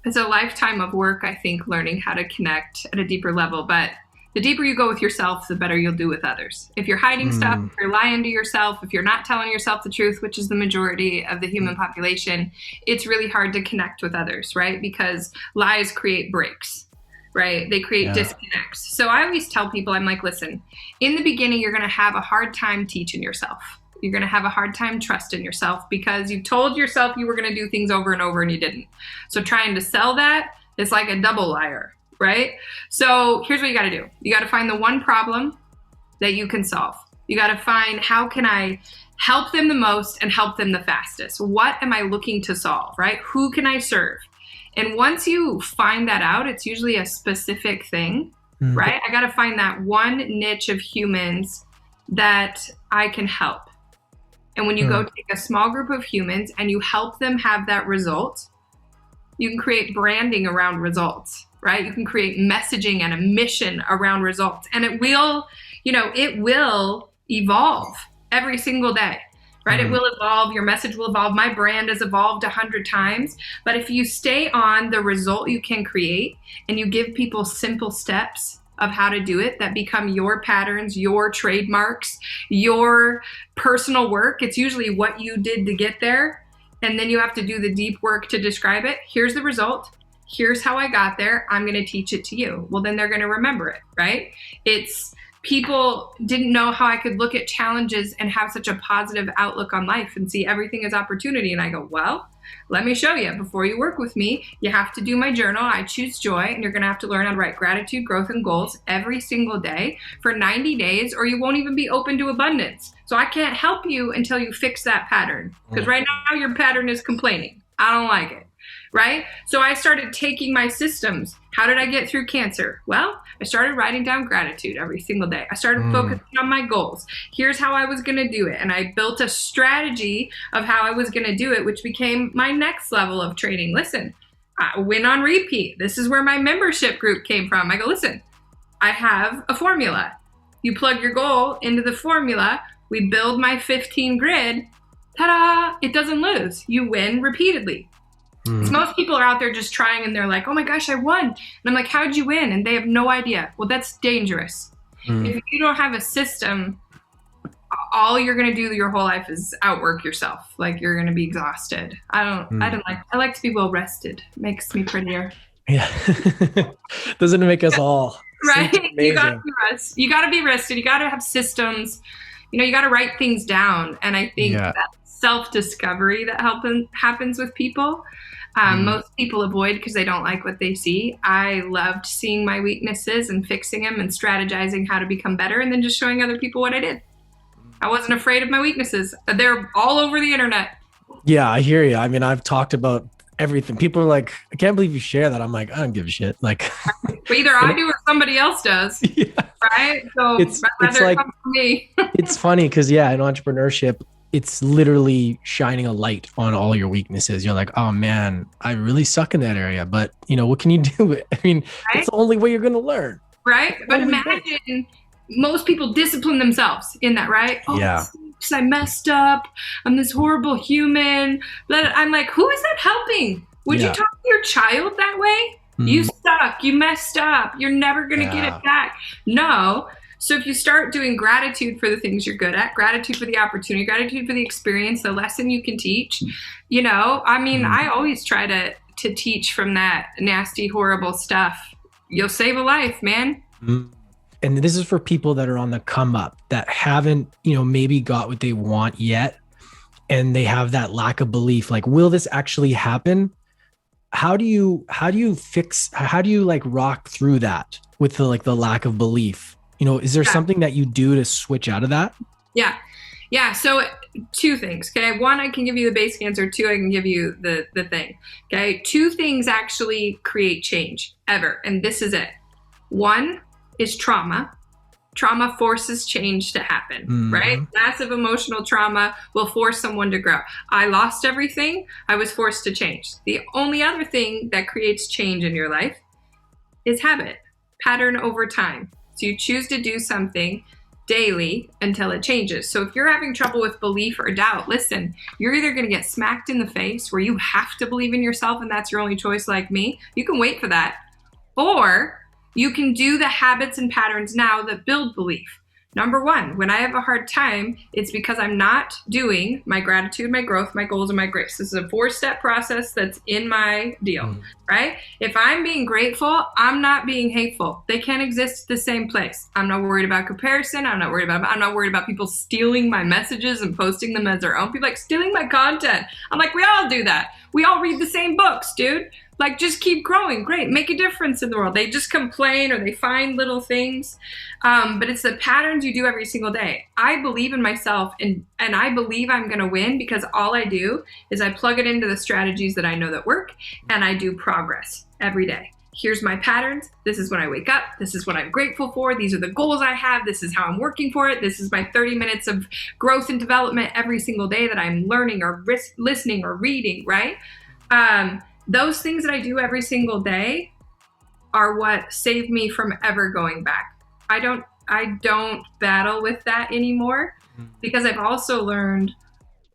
It's a lifetime of work, I think, learning how to connect at a deeper level. But the deeper you go with yourself, the better you'll do with others. If you're hiding stuff, Mm, if you're lying to yourself, if you're not telling yourself the truth, which is the majority of the human population, it's really hard to connect with others, right? Because lies create breaks, right? They create yeah. disconnects. So I always tell people, I'm like, listen, in the beginning, you're going to have a hard time teaching yourself. You're going to have a hard time trusting yourself because you told yourself you were going to do things over and over and you didn't. So trying to sell that is like a double liar, right? So here's what you got to do. You got to find the one problem that you can solve. You got to find, how can I help them the most and help them the fastest? What am I looking to solve, right? Who can I serve? And once you find that out, it's usually a specific thing, Mm, right? I got to find that one niche of humans that I can help. And when you go mm, take a small group of humans and you help them have that result, you can create branding around results, right? You can create messaging and a mission around results. And it will evolve every single day, right? It mm. will evolve. Your message will evolve. My brand has evolved 100 times. But if you stay on the result you can create and you give people simple steps of how to do it that become your patterns, your trademarks, your personal work, it's usually what you did to get there. And then you have to do the deep work to describe it. Here's the result. Here's how I got there. I'm going to teach it to you. Well, then they're going to remember it, right? It's people didn't know how I could look at challenges and have such a positive outlook on life and see everything as opportunity. And I go, well, let me show you. Before you work with me, you have to do my journal. I choose joy, and you're going to have to learn how to write gratitude, growth, and goals every single day for 90 days, or you won't even be open to abundance. So I can't help you until you fix that pattern. Because right now your pattern is complaining. I don't like it. Right? So I started taking my systems. How did I get through cancer? Well, I started writing down gratitude every single day. I started Mm. focusing on my goals. Here's how I was going to do it. And I built a strategy of how I was going to do it, which became my next level of training. Listen, I win on repeat. This is where my membership group came from. I go, listen, I have a formula. You plug your goal into the formula. We build my 15 grid. Ta-da! It doesn't lose. You win repeatedly. Because Mm. most people are out there just trying and they're like, oh my gosh, I won. And I'm like, how'd you win? And they have no idea. Well, that's dangerous. Mm. If you don't have a system, all you're going to do your whole life is outwork yourself. Like you're going to be exhausted. Mm. I like to be well rested. Makes me prettier. Yeah. Doesn't it make us all Right? seem You got to amazing? be rested. You got to be rested. You got to have systems. You got to write things down. And I think Yeah. that self-discovery that happens with people, Mm. most people avoid because they don't like what they see. I loved seeing my weaknesses and fixing them and strategizing how to become better and then just showing other people what I did. I wasn't afraid of my weaknesses. They're all over the internet. Yeah, I hear you. I mean, I've talked about everything. People are like, I can't believe you share that. I'm like, I don't give a shit. Like, But either you I know, do or somebody else does, yeah. right? So It's I'd it's rather it like come from me. it's funny because yeah, in entrepreneurship, it's literally shining a light on all your weaknesses. You're like, oh man, I really suck in that area. But what can you do? I mean, that's Right? the only way you're gonna learn. Right? But Only way. imagine most people discipline themselves in that, right? Oh, Yeah. I messed up. I'm this horrible human. But I'm like, who is that helping? Would you Yeah. talk to your child that way? You Mm, suck. You messed up. You're never going to get it yeah. back. No. So if you start doing gratitude for the things you're good at, gratitude for the opportunity, gratitude for the experience, the lesson you can teach, I mean, Mm, I always try to teach from that nasty, horrible stuff. You'll save a life, man. mm. And this is for people that are on the come up that haven't, maybe got what they want yet. And they have that lack of belief. Like, will this actually happen? How do you like rock through that with the lack of belief? Is there Yeah. something that you do to switch out of that? Yeah. Yeah. So two things. Okay. One, I can give you the basic answer. Two, I can give you the thing. Okay. Two things actually create change ever. And this is it. One is trauma. Trauma forces change to happen, right? Mhm. Massive emotional trauma will force someone to grow. I lost everything. I was forced to change. The only other thing that creates change in your life is habit, pattern over time. So you choose to do something daily until it changes. So if you're having trouble with belief or doubt, listen, you're either going to get smacked in the face where you have to believe in yourself and that's your only choice, like me. You can wait for that. Or you can do the habits and patterns now that build belief. Number one, when I have a hard time, it's because I'm not doing my gratitude, my growth, my goals, and my grace. This is a 4-step process that's in my deal, right? If I'm being grateful, I'm not being hateful. They can't exist at the same place. I'm not worried about comparison. I'm not worried about people stealing my messages and posting them as their own. People like stealing my content. I'm like, we all do that. We all read the same books, dude. Like, just keep growing. Great. Make a difference in the world. They just complain or they find little things. But it's the patterns you do every single day. I believe in myself and I believe I'm going to win because all I do is I plug it into the strategies that I know that work and I do progress every day. Here's my patterns. This is when I wake up. This is what I'm grateful for. These are the goals I have. This is how I'm working for it. This is my 30 minutes of growth and development every single day that I'm learning or listening or reading, right? Those things that I do every single day are what save me from ever going back. I don't battle with that anymore because I've also learned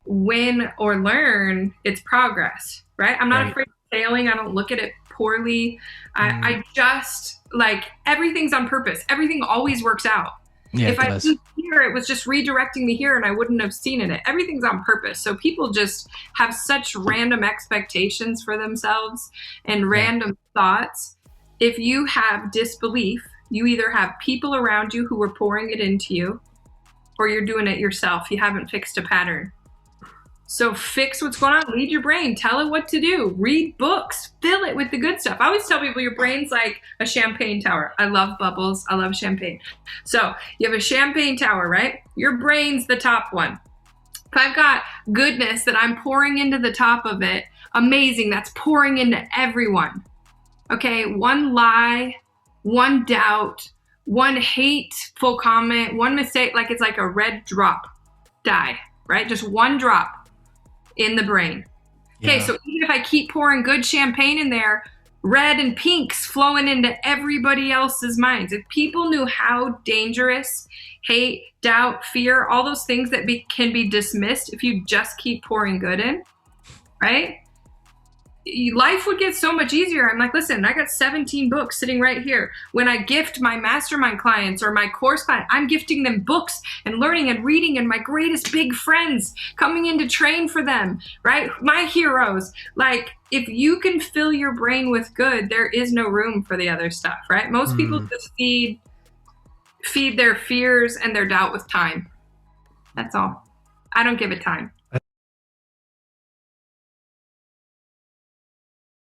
win or learn, it's progress, right? I'm not afraid of failing. I don't look at it poorly. I just like everything's on purpose. Everything always works out. Yeah, if I was here, it was just redirecting me here and I wouldn't have seen it. Everything's on purpose. So people just have such random expectations for themselves and random thoughts. If you have disbelief, you either have people around you who are pouring it into you or you're doing it yourself. You haven't fixed a pattern. So fix what's going on. Lead your brain. Tell it what to do. Read books. Fill it with the good stuff. I always tell people your brain's like a champagne tower. I love bubbles. I love champagne. So you have a champagne tower, right? Your brain's the top one. If I've got goodness that I'm pouring into the top of it, amazing. That's pouring into everyone. Okay, one lie, one doubt, one hateful comment, one mistake, like it's like a red drop. Die, right? Just one drop in the brain. Okay, so even if I keep pouring good champagne in there, red and pinks flowing into everybody else's minds. If people knew how dangerous hate, doubt, fear, all those things that can be dismissed if you just keep pouring good in, right? Life would get so much easier. I'm like, listen, I got 17 books sitting right here. When I gift my mastermind clients or my course client, I'm gifting them books and learning and reading and my greatest big friends coming in to train for them, right? My heroes. Like, if you can fill your brain with good, there is no room for the other stuff, right? Most people just feed their fears and their doubt with time. That's all. I don't give it time.